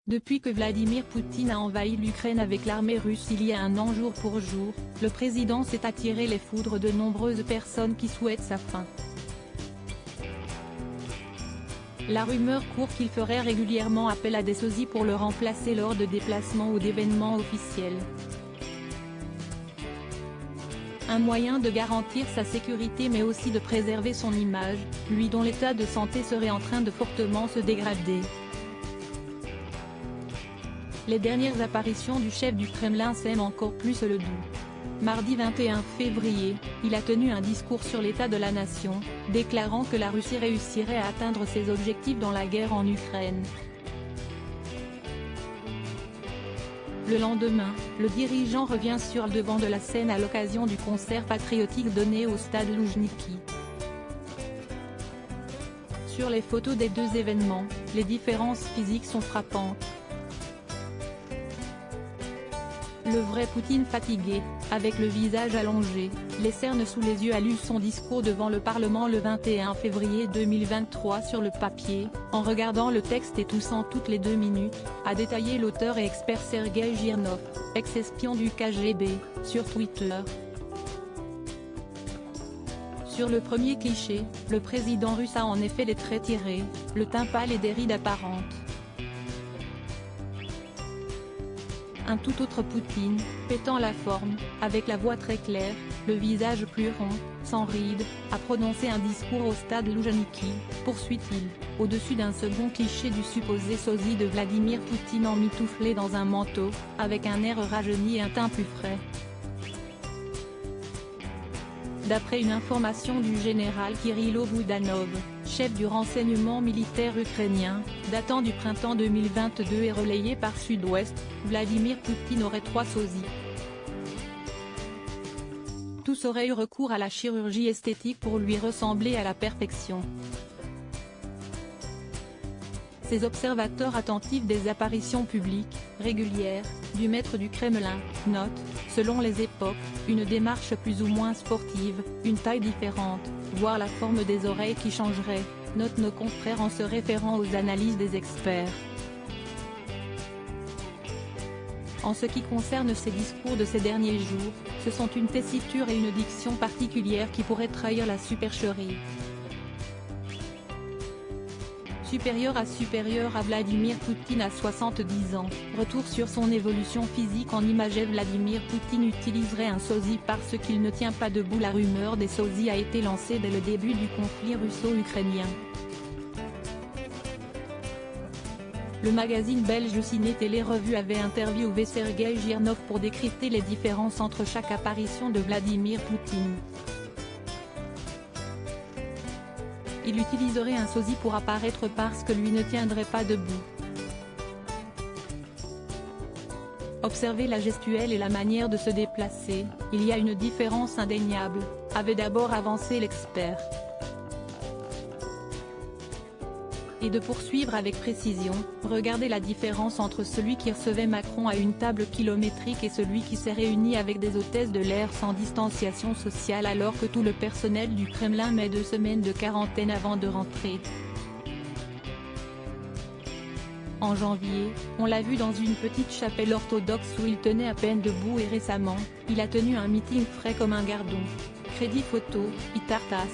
Depuis que Vladimir Poutine a envahi l'Ukraine avec l'armée russe il y a un an jour pour jour, le président s'est attiré les foudres de nombreuses personnes qui souhaitent sa fin. La rumeur court qu'il ferait régulièrement appel à des sosies pour le remplacer lors de déplacements ou d'événements officiels. Un moyen de garantir sa sécurité mais aussi de préserver son image, lui dont l'état de santé serait en train de fortement se dégrader. Les dernières apparitions du chef du Kremlin sèment encore plus le doute. Mardi 21 février, il a tenu un discours sur l'état de la nation, déclarant que la Russie réussirait à atteindre ses objectifs dans la guerre en Ukraine. Le lendemain, le dirigeant revient sur le devant de la scène à l'occasion du concert patriotique donné au stade Loujniki. Sur les photos des deux événements, les différences physiques sont frappantes. Le vrai Poutine fatigué, avec le visage allongé, les cernes sous les yeux a lu son discours devant le Parlement le 21 février 2023 sur le papier, en regardant le texte et toussant toutes les 2 minutes, a détaillé l'auteur et expert Sergueï Girnov, ex-espion du KGB, sur Twitter. Sur le premier cliché, le président russe a en effet les traits tirés, le teint pâle et des rides apparentes. Un tout autre Poutine, pétant la forme, avec la voix très claire, le visage plus rond, sans rides, a prononcé un discours au stade Loujniki, poursuit-il, au-dessus d'un second cliché du supposé sosie de Vladimir Poutine emmitouflé dans un manteau, avec un air rajeuni et un teint plus frais. D'après une information du général Kirilo Boudanov, chef du renseignement militaire ukrainien, datant du printemps 2022 et relayé par Sud-Ouest, Vladimir Poutine aurait 3 sosies. Tous auraient eu recours à la chirurgie esthétique pour lui ressembler à la perfection. Ces observateurs attentifs des apparitions publiques, régulières, du maître du Kremlin, notent, selon les époques, une démarche plus ou moins sportive, une taille différente, voire la forme des oreilles qui changerait, notent nos confrères en se référant aux analyses des experts. En ce qui concerne ces discours de ces derniers jours, ce sont une tessiture et une diction particulière qui pourraient trahir la supercherie. Supérieur à Vladimir Poutine à 70 ans, retour sur son évolution physique en imageait Vladimir Poutine utiliserait un sosie parce qu'il ne tient pas debout. La rumeur des sosies a été lancée dès le début du conflit russo-ukrainien. Le magazine belge Ciné Télé Revue avait interviewé Sergueï Girnov pour décrypter les différences entre chaque apparition de Vladimir Poutine. Il utiliserait un sosie pour apparaître parce que lui ne tiendrait pas debout. Observez la gestuelle et la manière de se déplacer, il y a une différence indéniable, avait d'abord avancé l'expert. Et de poursuivre avec précision, regardez la différence entre celui qui recevait Macron à une table kilométrique et celui qui s'est réuni avec des hôtesses de l'air sans distanciation sociale alors que tout le personnel du Kremlin met 2 semaines de quarantaine avant de rentrer. En janvier, on l'a vu dans une petite chapelle orthodoxe où il tenait à peine debout et récemment, il a tenu un meeting frais comme un gardon. Crédit photo, Itartas.